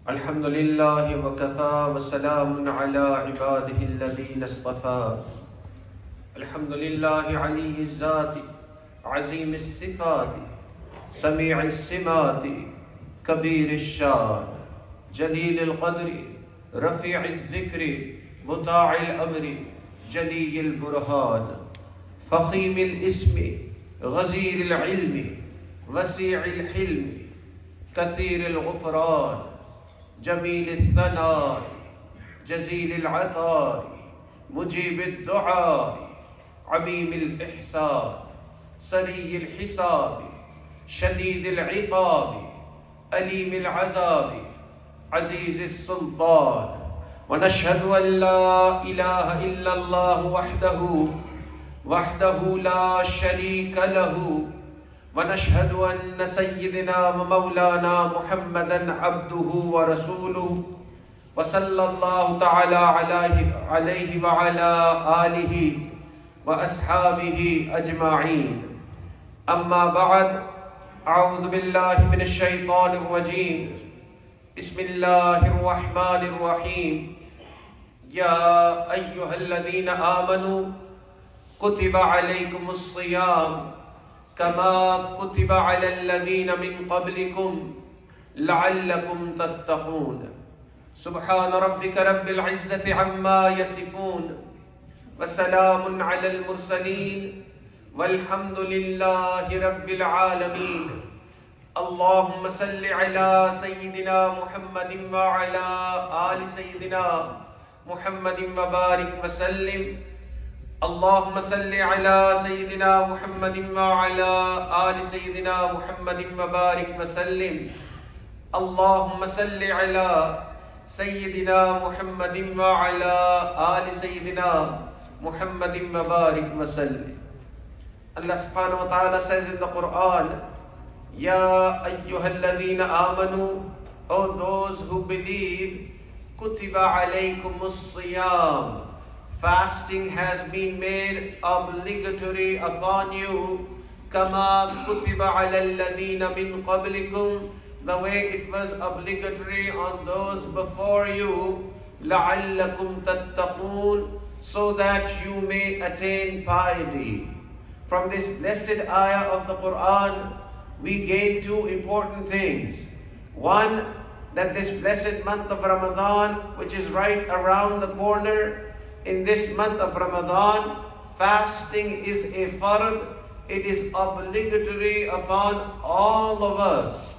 الحمد لله وكفى وسلام على عباده الذين اصطفى. الحمد لله علي الذات عظيم الصفات سميع السمات كبير الشان جليل القدر رفيع الذكر مطاع الأمر جلي البرهان فخيم الاسم غزير العلم وسيع الحلم كثير الغفران جميل الثناء جزيل العطاء مجيب الدعاء عميم الإحسان سري الحساب شديد العقاب أليم العذاب عزيز السلطان. ونشهد أن لا إله إلا الله وحده لا شريك له. ونشهد أن سيدنا ومولانا محمدا عبده ورسوله وصلى الله تعالى عليه وعلى آله وأصحابه أجمعين. أما بعد، أعوذ بالله من الشيطان الرجيم. بسم الله الرحمن الرحيم. يا أيها الذين آمنوا كتب عليكم الصيام كما كتب على الذين من قبلكم لعلكم تتقون. سبحان ربك رب العزة عما يصفون وسلام على المرسلين والحمد لله رب العالمين. اللهم صل على سيدنا محمد وعلى آل سيدنا محمد وبارك وسلم. اللهم صل على سيدنا محمد وعلى آل سيدنا محمد وبارك وسلم. اللهم صل على سيدنا محمد وعلى آل سيدنا محمد وبارك وسلم. Allah subhanahu wa ta'ala says in the Quran, Ya ayyuhalladhina amanu, O those who believe, kutiba alaykumus siyam, fasting has been made obligatory upon you, kama kutiba ala alladhina min qablikum, the way it was obligatory on those before you, la'allakum tattaqun, so that you may attain piety. From this blessed ayah of the Quran, we gain two important things. One, that this blessed month of Ramadan, which is right around the corner, in this month of Ramadan, fasting is a fard, it is obligatory upon all of us.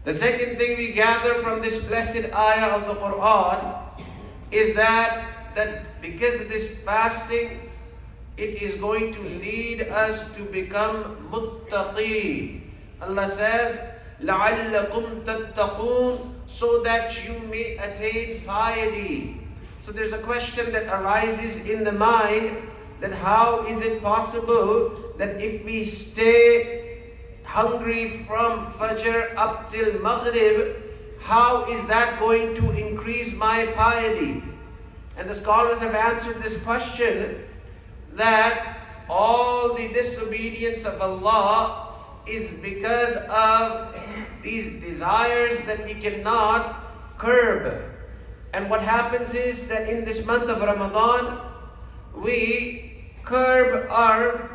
The second thing we gather from this blessed ayah of the Quran is that because of this fasting, it is going to lead us to become muttaqi. Allah says, لَعَلَّكُمْ تَتَّقُونَ, so that you may attain piety. So there's a question that arises in the mind, that how is it possible that if we stay hungry from Fajr up till Maghrib, how is that going to increase my piety? And the scholars have answered this question that all the disobedience of Allah is because of these desires that we cannot curb. And what happens is that in this month of Ramadan, we curb our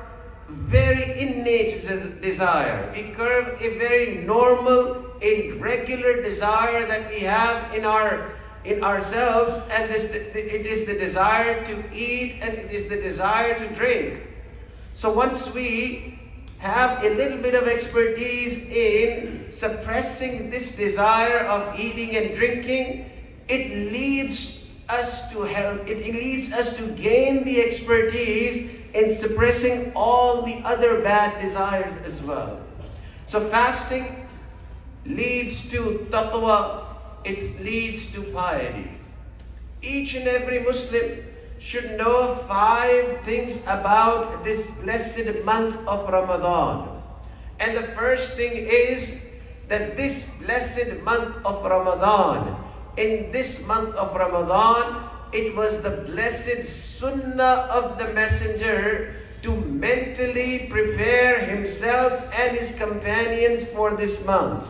very innate desire. We curb a very normal, a regular desire that we have in ourselves, and it is the desire to eat and it is the desire to drink. So once we have a little bit of expertise in suppressing this desire of eating and drinking, it leads us to gain the expertise in suppressing all the other bad desires as well. So fasting leads to taqwa, it leads to piety. Each and every Muslim should know 5 things about this blessed month of Ramadan. And the first thing is that this blessed month of Ramadan, in this month of Ramadan, it was the blessed sunnah of the Messenger to mentally prepare himself and his companions for this month.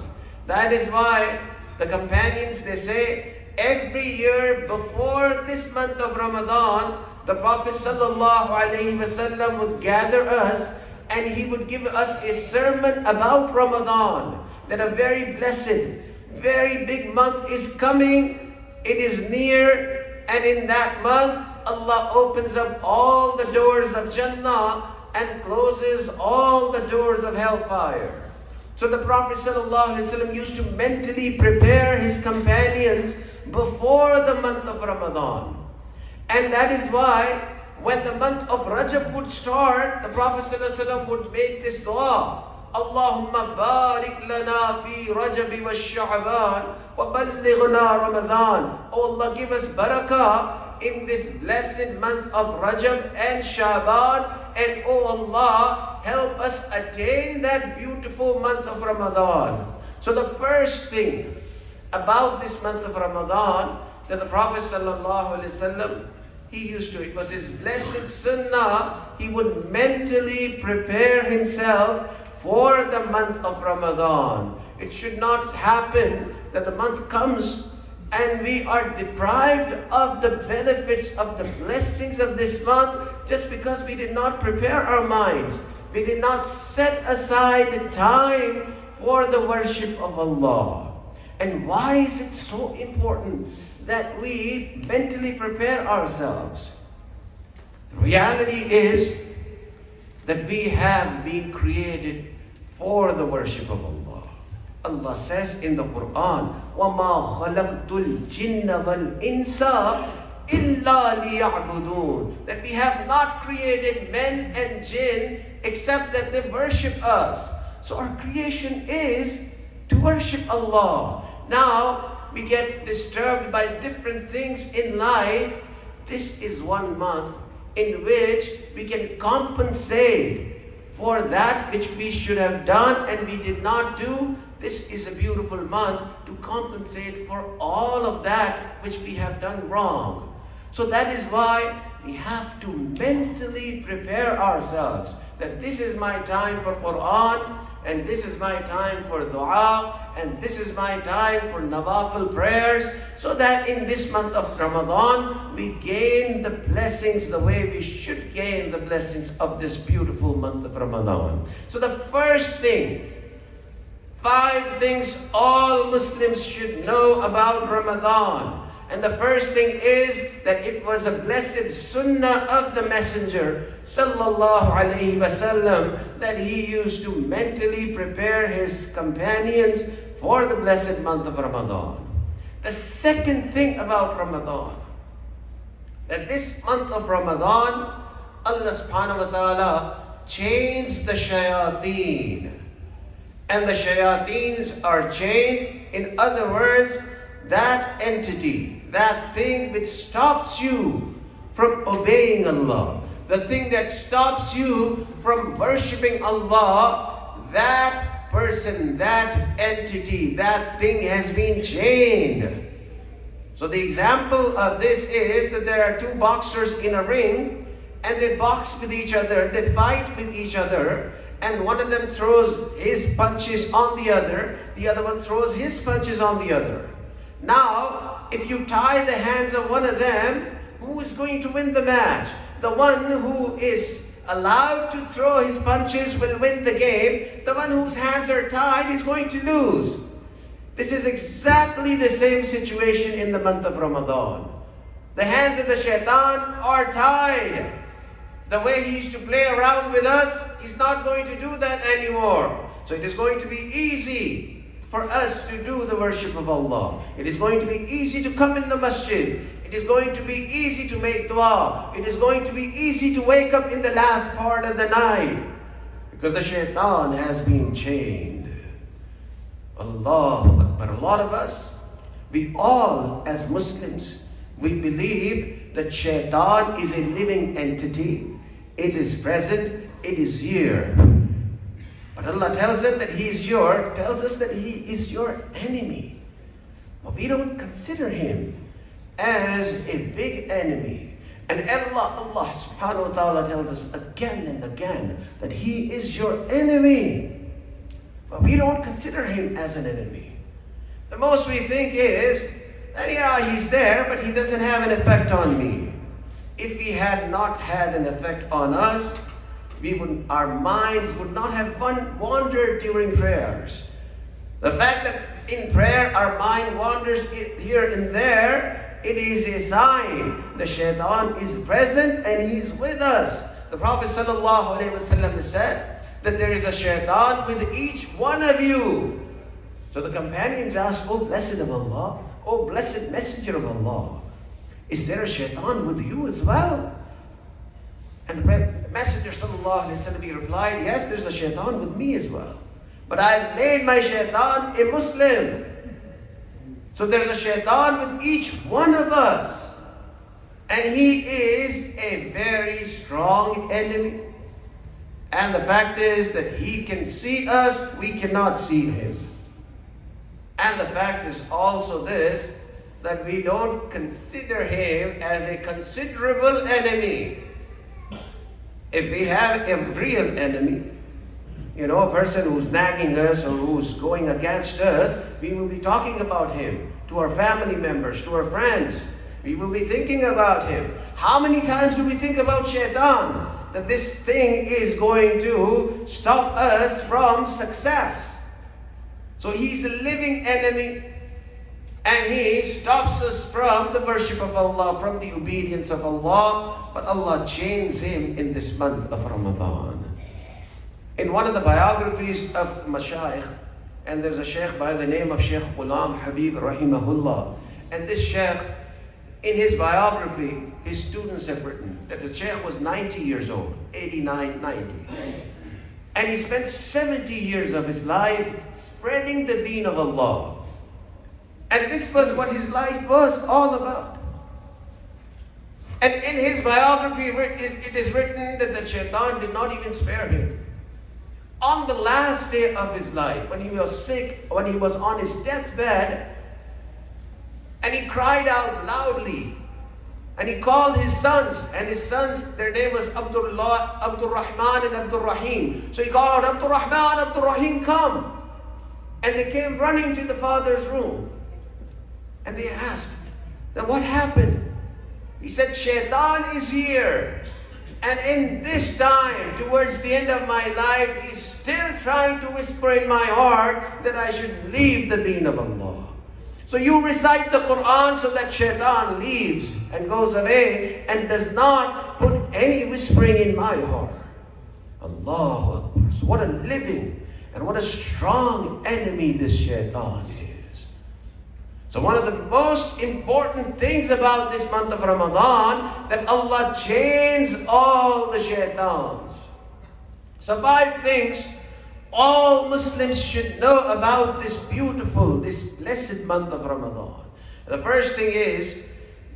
That is why the companions, they say, every year before this month of Ramadan, the Prophet ﷺ would gather us and he would give us a sermon about Ramadan. That a very blessed, very big month is coming. It is near, and in that month, Allah opens up all the doors of Jannah and closes all the doors of hellfire. So the Prophet ﷺ used to mentally prepare his companions before the month of Ramadan. And that is why when the month of Rajab would start, the Prophet ﷺ would make this dua. Allahumma barik lana fi Rajab wa Sha'ban wa ballighna Ramadan. Oh Allah, give us barakah in this blessed month of Rajab and Sha'ban. And oh Allah, help us attain that beautiful month of Ramadan. So the first thing about this month of Ramadan that the Prophet ﷺ, he used to, it was his blessed sunnah, he would mentally prepare himself for the month of Ramadan. It should not happen that the month comes and we are deprived of the benefits of the blessings of this month just because we did not prepare our minds. We did not set aside the time for the worship of Allah. And why is it so important that we mentally prepare ourselves? The reality is that we have been created for the worship of Allah. Allah says in the Quran, وَمَا خَلَقْتُ الْجِنَّ وَالْإِنسَ إِلَّا لِيَعْبُدُونَ, that we have not created men and jinn except that they worship us. So our creation is to worship Allah. Now we get disturbed by different things in life. This is one month in which we can compensate for that which we should have done and we did not do. This is a beautiful month to compensate for all of that which we have done wrong. So that is why we have to mentally prepare ourselves that this is my time for Quran, and this is my time for dua, and this is my time for nawafil prayers, so that in this month of Ramadan, we gain the blessings the way we should gain the blessings of this beautiful month of Ramadan. So the first thing, 5 things all Muslims should know about Ramadan. And the first thing is that it was a blessed sunnah of the Messenger sallallahu alaihi wasallam that he used to mentally prepare his companions for the blessed month of Ramadan. The second thing about Ramadan, that this month of Ramadan, Allah subhanahu wa ta'ala changed the shayateen. And the shayateens are chained. In other words, that entity, that thing which stops you from obeying Allah, the thing that stops you from worshipping Allah, that person, that entity, that thing has been chained. So the example of this is that there are 2 boxers in a ring and they box with each other, they fight with each other, and one of them throws his punches on the other one throws his punches on the other. Now, if you tie the hands of one of them, who is going to win the match? The one who is allowed to throw his punches will win the game. The one whose hands are tied is going to lose. This is exactly the same situation in the month of Ramadan. The hands of the shaitan are tied. The way he used to play around with us, he's not going to do that anymore. So it is going to be easy for us to do the worship of Allah. It is going to be easy to come in the masjid. It is going to be easy to make dua. It is going to be easy to wake up in the last part of the night, because the shaitan has been chained. Allahu Akbar. A lot of us, we all as Muslims, we believe that shaitan is a living entity. It is present, it is here. But Allah tells us that he is your enemy. But we don't consider him as a big enemy. And Allah subhanahu wa ta'ala tells us again and again that He is your enemy. But we don't consider Him as an enemy. The most we think is that, yeah, He's there, but He doesn't have an effect on me. If He had not had an effect on us, our minds would not have wandered during prayers. The fact that in prayer our mind wanders here and there, it is a sign the shaitan is present and he's with us. The Prophet ﷺ said that there is a shaitan with each one of you. So the companions asked, "Oh blessed of Allah, oh blessed messenger of Allah, is there a shaitan with you as well?" And the Messenger ﷺ, he replied, "Yes, there's a shaitan with me as well. But I've made my shaitan a Muslim." So there's a shaitan with each one of us. And he is a very strong enemy. And the fact is that he can see us, we cannot see him. And the fact is also this, that we don't consider him as a considerable enemy. If we have a real enemy, a person who's nagging us or who's going against us, we will be talking about him to our family members, to our friends. We will be thinking about him. How many times do we think about shaitan? That this thing is going to stop us from success. So he's a living enemy, and he stops us from the worship of Allah, from the obedience of Allah. But Allah chains him in this month of Ramadan. In one of the biographies of Mashayikh, and there's a sheikh by the name of Sheikh Ghulam Habib Rahimahullah, and this sheikh, in his biography, his students have written that the sheikh was 90 years old, 89, 90. And he spent 70 years of his life spreading the deen of Allah. And this was what his life was all about. And in his biography, it is written that the shaitan did not even spare him. On the last day of his life, when he was sick, when he was on his deathbed, and he cried out loudly, and he called his sons, and his sons, their name was Abdullah, Abdul Rahman, and Abdul Rahim. So he called out, "Abdul Rahman, Abdul Rahim, come." And they came running to the father's room. And they asked, "Then what happened?" He said, "Shaitan is here. And in this time, towards the end of my life, he's still trying to whisper in my heart that I should leave the deen of Allah. So you recite the Quran so that shaitan leaves and goes away and does not put any whispering in my heart." Allahu Akbar. So what a living and what a strong enemy this shaitan is. So one of the most important things about this month of Ramadan, that Allah chains all the shaitans. So 5 things all Muslims should know about this beautiful, this blessed month of Ramadan. The first thing is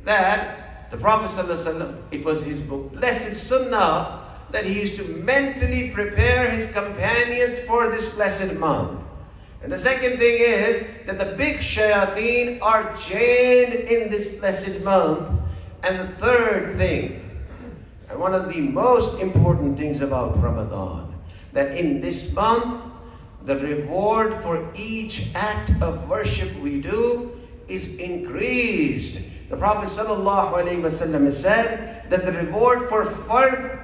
that the Prophet ﷺ, it was his blessed sunnah that he used to mentally prepare his companions for this blessed month. And the second thing is that the big shayateen are chained in this blessed month. And the third thing, and one of the most important things about Ramadan, that in this month, the reward for each act of worship we do is increased. The Prophet ﷺ said that the reward for further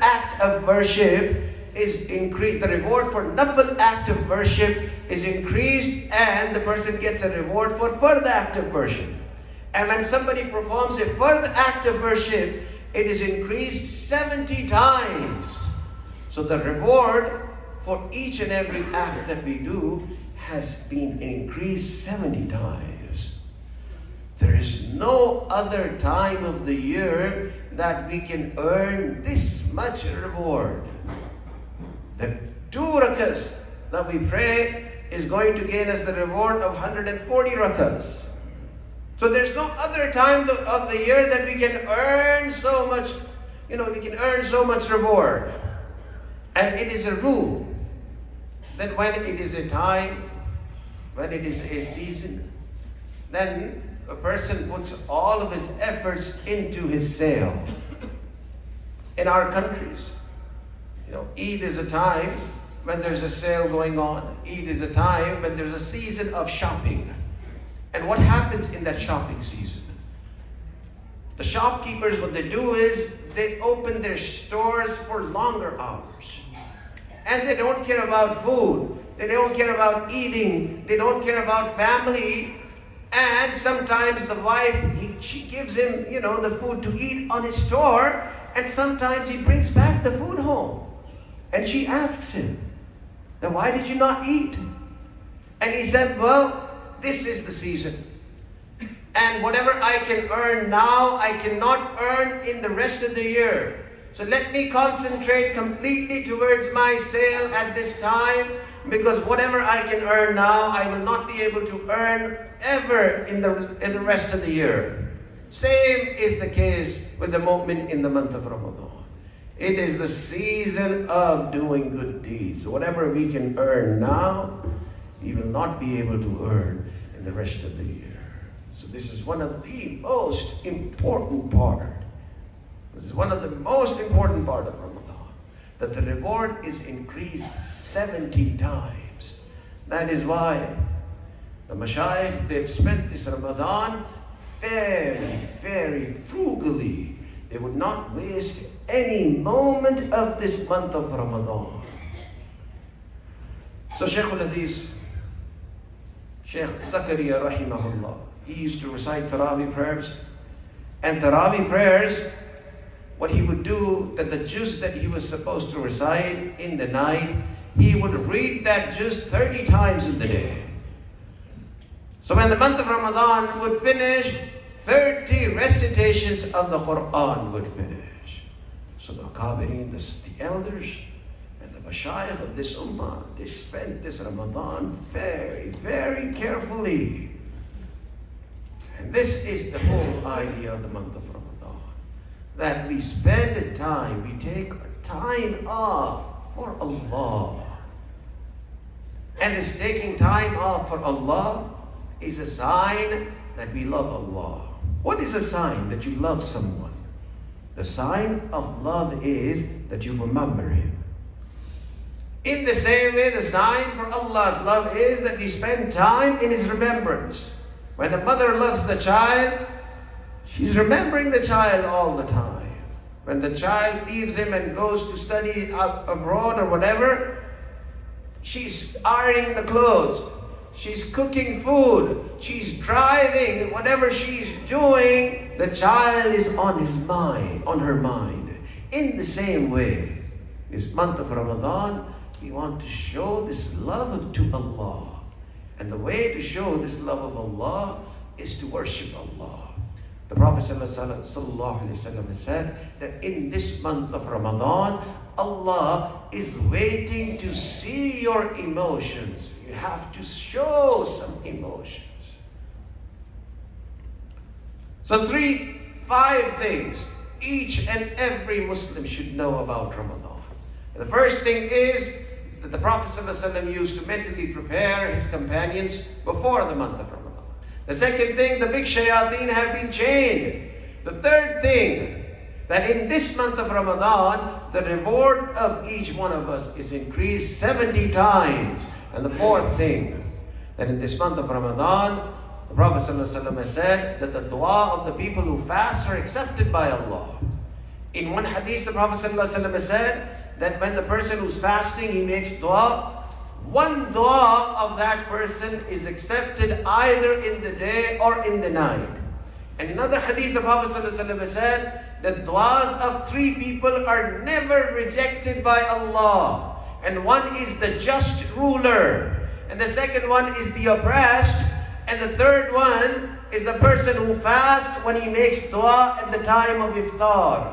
act of worship is increased. The reward for nafil act of worship is increased, and the person gets a reward for further act of worship. And when somebody performs a further act of worship, it is increased 70 times. So the reward for each and every act that we do has been increased 70 times. There is no other time of the year that we can earn this much reward. The 2 rakahs that we pray is going to gain us the reward of 140 rakahs. So there's no other time of the year that we can earn so much, we can earn so much reward. And it is a rule that when it is a time, when it is a season, then a person puts all of his efforts into his sale. In our countries, Eid is a time when there's a sale going on. Eid is a time when there's a season of shopping. And what happens in that shopping season? The shopkeepers, what they do is they open their stores for longer hours. And they don't care about food. They don't care about eating. They don't care about family. And sometimes the wife, she gives him, the food to eat on his store. And sometimes he brings back the food home. And she asks him, "Now why did you not eat?" And he said, "Well, this is the season. And whatever I can earn now, I cannot earn in the rest of the year. So let me concentrate completely towards my sale at this time, because whatever I can earn now, I will not be able to earn ever in the rest of the year." Same is the case with the mu'min in the month of Ramadan. It is the season of doing good deeds. So whatever we can earn now, we will not be able to earn in the rest of the year. So this is one of the most important part. This is one of the most important part of Ramadan, that the reward is increased 70 times. That is why the mashayikh, they've spent this Ramadan very, very frugally. They would not waste any moment of this month of Ramadan. So Shaykh al-Hadith, Shaykh Zakaria rahimahullah, he used to recite Taraweeh prayers. And Taraweeh prayers, what he would do, that the juz that he was supposed to recite in the night, he would read that juz 30 times in the day. So when the month of Ramadan would finish, 30 recitations of the Quran would finish. So the Akabirin, the elders, and the mashayikh of this ummah, they spent this Ramadan very, very carefully. And this is the whole idea of the month of Ramadan. That we spend the time, we take time off for Allah. And this taking time off for Allah is a sign that we love Allah. What is a sign that you love someone? The sign of love is that you remember him. In the same way, the sign for Allah's love is that we spend time in His remembrance. When a mother loves the child, she's remembering the child all the time. When the child leaves him and goes to study abroad or whatever, she's ironing the clothes. She's cooking food, she's driving, whatever she's doing, the child is on his mind, on her mind. In the same way, this month of Ramadan, we want to show this love to Allah. And the way to show this love of Allah is to worship Allah. The Prophet ﷺ said that in this month of Ramadan, Allah is waiting to see your emotions. You have to show some emotions. So 5 things each and every Muslim should know about Ramadan. And the first thing is that the Prophet ﷺ used to mentally prepare his companions before the month of Ramadan. The second thing, the big shayateen have been chained. The third thing, that in this month of Ramadan, the reward of each one of us is increased 70 times. And the fourth thing, that in this month of Ramadan, the Prophet ﷺ has said that the dua of the people who fast are accepted by Allah. In one hadith, the Prophet ﷺ has said that when the person who's fasting, he makes dua, one dua of that person is accepted either in the day or in the night. And in another hadith, the Prophet ﷺ has said that duas of 3 people are never rejected by Allah. And one is the just ruler, and the second one is the oppressed, and the third one is the person who fasts when he makes dua at the time of iftar.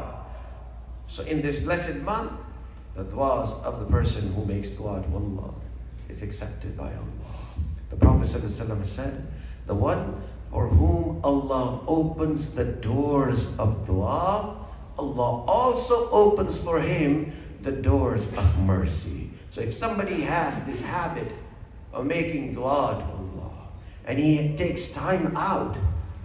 So in this blessed month, the duas of the person who makes dua to Allah is accepted by Allah. The Prophet ﷺ said, the one for whom Allah opens the doors of dua, Allah also opens for him the doors of mercy. So if somebody has this habit of making dua to Allah, and he takes time out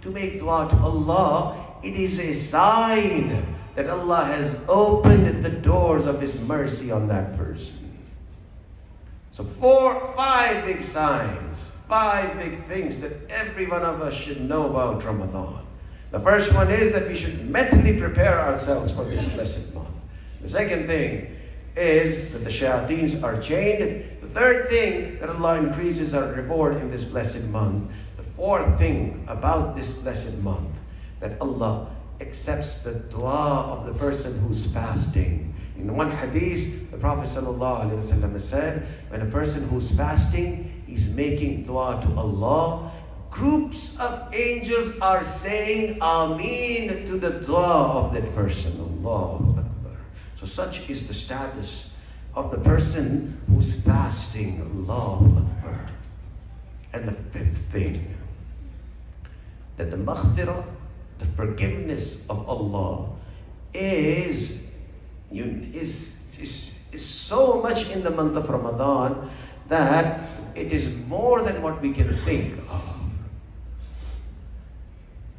to make dua to Allah, it is a sign that Allah has opened the doors of His mercy on that person. So 5 big signs, 5 big things that every one of us should know about Ramadan. The first one is that we should mentally prepare ourselves for this blessed month. The second thing is that the shayateens are chained. The third thing, that Allah increases our reward in this blessed month. The fourth thing about this blessed month, that Allah accepts the dua of the person who's fasting. In one hadith, the Prophet ﷺ said, when a person who's fasting, he's making dua to Allah, groups of angels are saying Ameen to the dua of that person. Allahu Akbar. So such is the status of the person who's fasting. Allahu Akbar. And the fifth thing, that the maghfirah, the forgiveness of Allah, is so much in the month of Ramadan that it is more than what we can think of.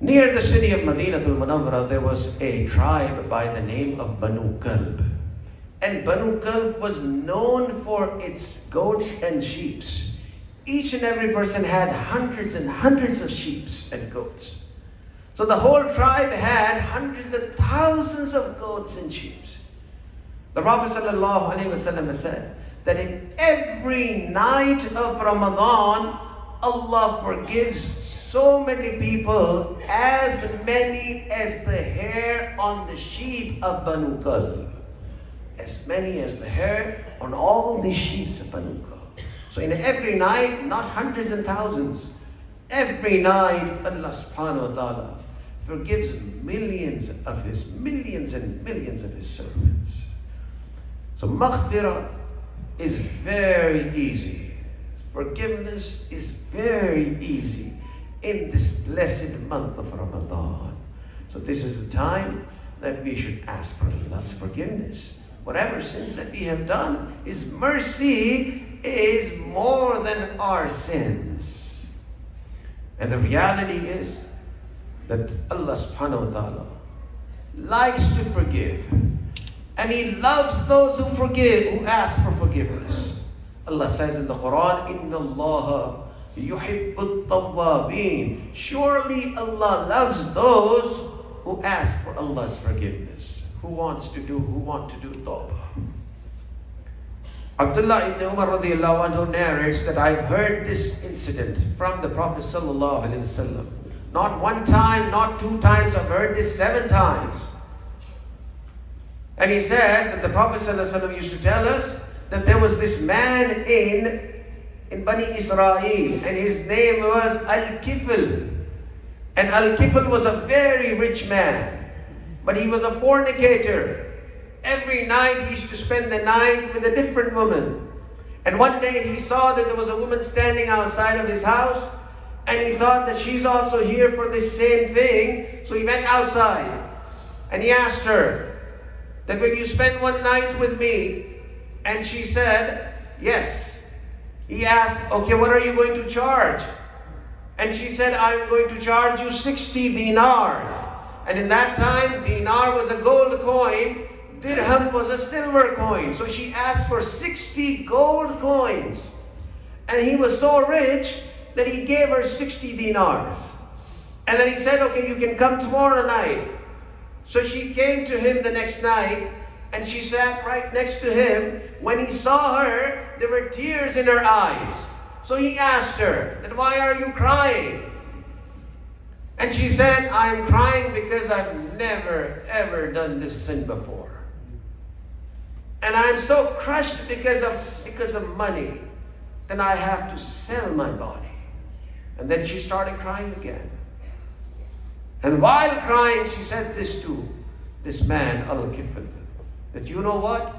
Near the city of Madinatul Munawwarah, there was a tribe by the name of Banu Kalb. And Banu Kalb was known for its goats and sheep. Each and every person had hundreds and hundreds of sheep and goats. So the whole tribe had hundreds of thousands of goats and sheep. The Prophet ﷺ said that in every night of Ramadan, Allah forgives so many people, as many as the hair on the sheep of Banu Kalb. As many as the hair on all the sheep of Banu Kalb. So in every night, not hundreds and thousands, every night Allah subhanahu wa ta'ala forgives millions and millions of His servants. So maghfirah is very easy. Forgiveness is very easy in this blessed month of Ramadan. So this is the time that we should ask for Allah's forgiveness. Whatever sins that we have done, His mercy is more than our sins. And the reality is that Allah subhanahu wa ta'ala likes to forgive. And He loves those who forgive, who ask for forgiveness. Allah says in the Quran, Inna Allah yuhibbut tawwabin. Surely Allah loves those who ask for Allah's forgiveness. Who want to do tawbah. Abdullah ibn Umar radiallahu anhu narrates that I've heard this incident from the Prophet sallallahu alaihi wasallam. Not one time, not 2 times, I've heard this 7 times. And he said that the Prophet ﷺ used to tell us that there was this man in Bani Israel, and his name was Al-Kifl. And Al-Kifl was a very rich man, but he was a fornicator. Every night he used to spend the night with a different woman. And one day he saw that there was a woman standing outside of his house, and he thought that she's also here for this same thing. So he went outside and he asked her, that will you spend one night with me? And she said, yes. He asked, okay, what are you going to charge? And she said, I'm going to charge you 60 dinars. And in that time, dinar was a gold coin, dirham was a silver coin. So she asked for 60 gold coins. And he was so rich that he gave her 60 dinars. And then he said, okay, you can come tomorrow night. So she came to him the next night, and she sat right next to him. When he saw her, there were tears in her eyes. So he asked her, that, why are you crying? And she said, I'm crying because I've never ever done this sin before. And I'm so crushed because of money, then I have to sell my body. And then she started crying again. And while crying, she said this to this man, Al-Kifl, that you know what?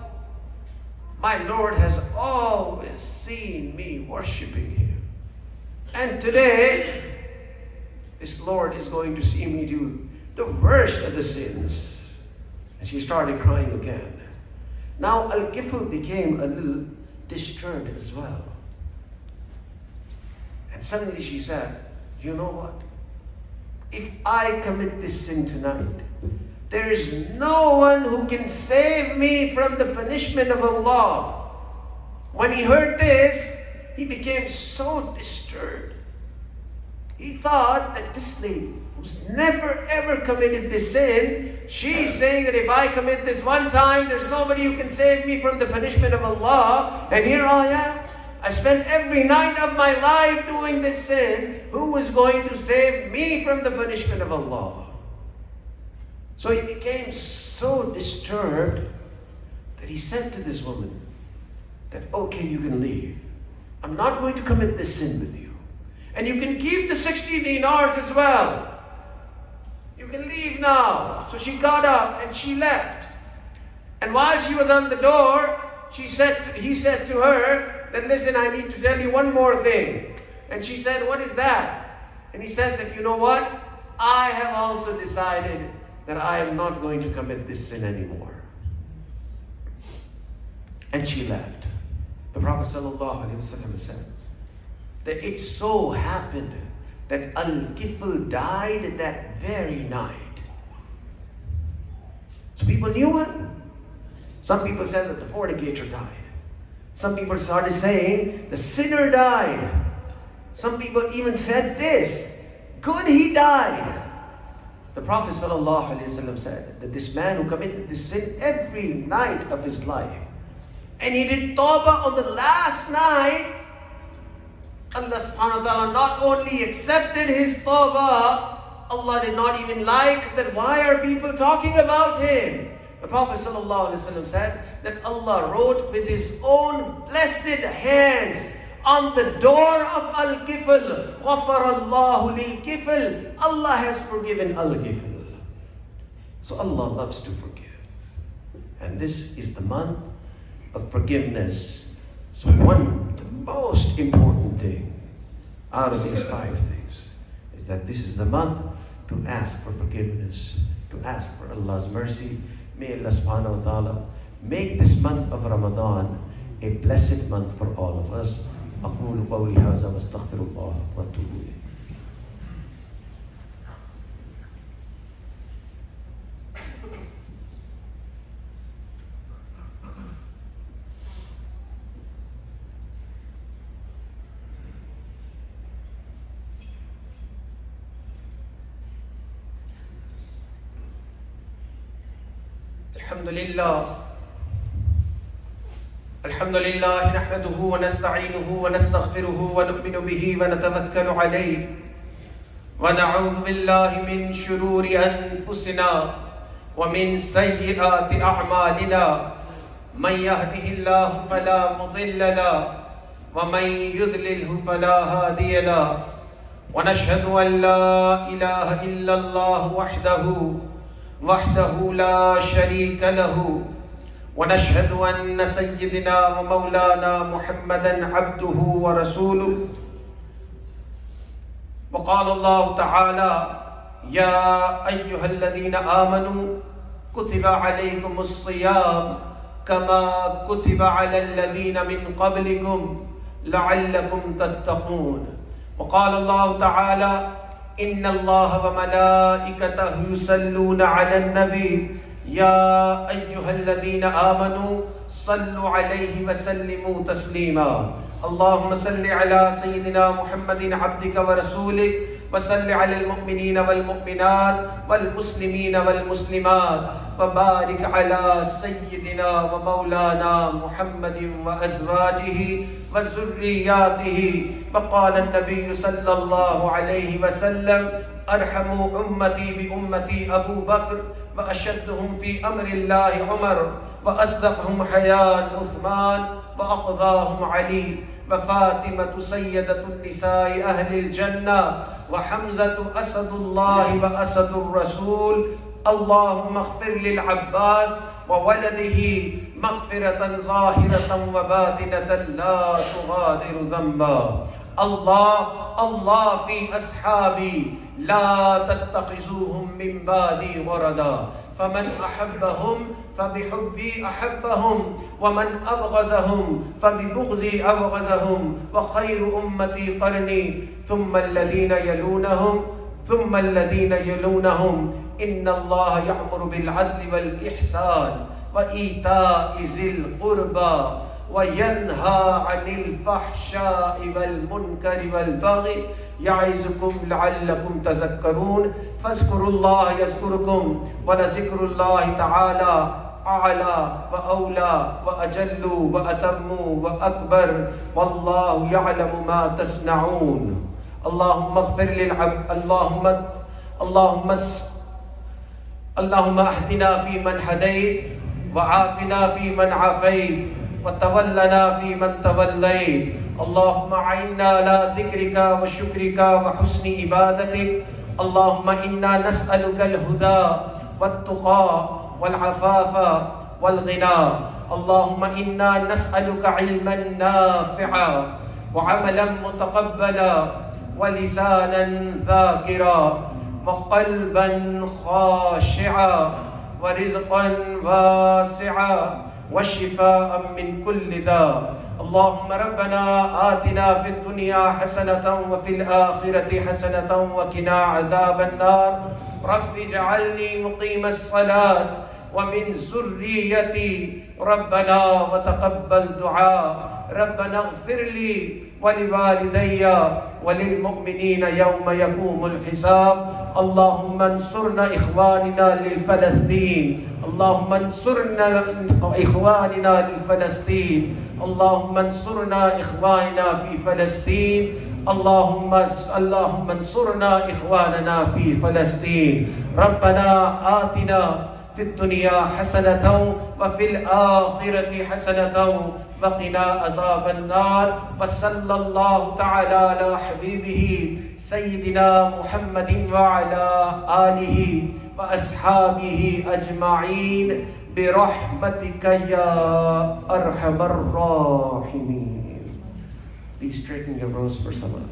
My Lord has always seen me worshiping Him. And today, this Lord is going to see me do the worst of the sins. And she started crying again. Now Al-Kifl became a little disturbed as well. And suddenly she said, you know what? if I commit this sin tonight, there is no one who can save me from the punishment of Allah. When he heard this, he became so disturbed. He thought that this lady, who's never ever committed this sin, she's saying that if I commit this one time, there's nobody who can save me from the punishment of Allah. And here I am. I spent every night of my life doing this sin. Who is going to save me from the punishment of Allah? So he became so disturbed that he said to this woman that, okay, you can leave. I'm not going to commit this sin with you. And you can keep the 60 dinars as well. You can leave now. So she got up and she left. And while she was on the door, he said to her that, listen, I need to tell you one more thing. And she said, what is that? And he said that, you know what? I have also decided that I am not going to commit this sin anymore. And she left. The Prophet ﷺ said that it so happened that Al-Kifl died that very night. So people knew him. Some people said that the fornicator died. Some people started saying the sinner died. Some people even said this, good he died. The Prophet ﷺ said that this man who committed this sin every night of his life, and he did tawbah on the last night, Allah subhanahu wa ta'ala not only accepted his tawbah, Allah did not even like that. Why are people talking about him? The Prophet ﷺ said that Allah wrote with his own blessed hands on the door of Al-Kifl, غَفَرَ اللَّهُ لِلْكِفْل. Allah has forgiven Al-Kifl. So Allah loves to forgive. And this is the month of forgiveness. So the most important thing out of these 5 things is that this is the month to ask for forgiveness, to ask for Allah's mercy. May Allah subhanahu wa ta'ala make this month of Ramadan a blessed month for all of us. أقول قولي هذا واستغفر الله وأتوب إليه. الحمد لله نحمده ونستعينه ونستغفره ونؤمن به ونتوكل عليه ونعوذ بالله من شرور أنفسنا ومن سيئات أعمالنا من يهده الله فلا مضل له ومن يضلله فلا هادي له ونشهد أن لا إله إلا الله وحده لا شريك له ونشهد أن سيدنا ومولانا محمدا عبده ورسوله وقال الله تعالى يا أيها الذين آمنوا كتب عليكم الصيام كما كتب على الذين من قبلكم لعلكم تتقون وقال الله تعالى إن الله وملائكته يصلون على النبي يا أيها الذين آمنوا صلوا عليه وسلموا تسليما اللهم صل على سيدنا محمد عبدك ورسولك وصل على المؤمنين والمؤمنات والمسلمين والمسلمات وبارك على سيدنا ومولانا محمد وأزواجه وذرياته وقال النبي صلى الله عليه وسلم أرحموا أمتي بأمتي أبو بكر وأشدهم في أمر الله عمر وأصدقهم حياء عثمان وأقضاهم علي وفاطمة سيدة النساء أهل الجنة وحمزة أسد الله وأسد الرسول اللهم اغفر للعباس وولده مغفرة ظاهرة وباطنة لا تغادر ذنبا الله في أصحابي لا تتخذوهم من بعدي غردا فمن أحبهم فبحبي أحبهم ومن أبغضهم فببغضي أبغضهم وخير أمتي قرني ثم الذين يلونهم ثم الذين يلونهم إن الله يأمر بالعدل والإحسان وإيتاء ذي القربى وينهى عن الفحشاء والمنكر والبغي يعظكم لعلكم تذكرون فاذكروا الله يذكركم ولذكر الله تعالى أعلى وأولى وأجل وأتم وأكبر والله يعلم ما تصنعون. اللهم اغفر للعبد اللهم اهدنا فيمن هديت وعافنا فيمن عافيت وتولنا فيمن توليت. اللهم أعنا على ذكرك وشكرك وحسن عبادتك. اللهم إنا نسألك الهدى والتقى والعفاف والغنى. اللهم إنا نسألك علما نافعا وعملا متقبلا ولسانا ذاكرا وقلبا خاشعا ورزقا واسعا وشفاء من كل داء. اللهم ربنا آتنا في الدنيا حسنة وفي الآخرة حسنة وقنا عذاب النار. رب اجعلني مقيم الصلاة ومن ذريتي ربنا وتقبل دعاء. ربنا اغفر لي ولوالدي وللمؤمنين يوم يقوم الحساب. اللهم انصرنا إخواننا للفلسطين. اللهم انصرنا إخواننا للفلسطين. اللهم انصرنا إخواننا في فلسطين. اللهم انصرنا إخواننا في فلسطين. ربنا آتنا في الدنيا حسنة وفي الآخرة حسنة وقنا عذاب النار. وصلى الله تعالى على حبيبه سيدنا محمد وعلى آله وأصحابه أجمعين برحمتك يا أرحم الراحمين. Please straighten your rows for salat.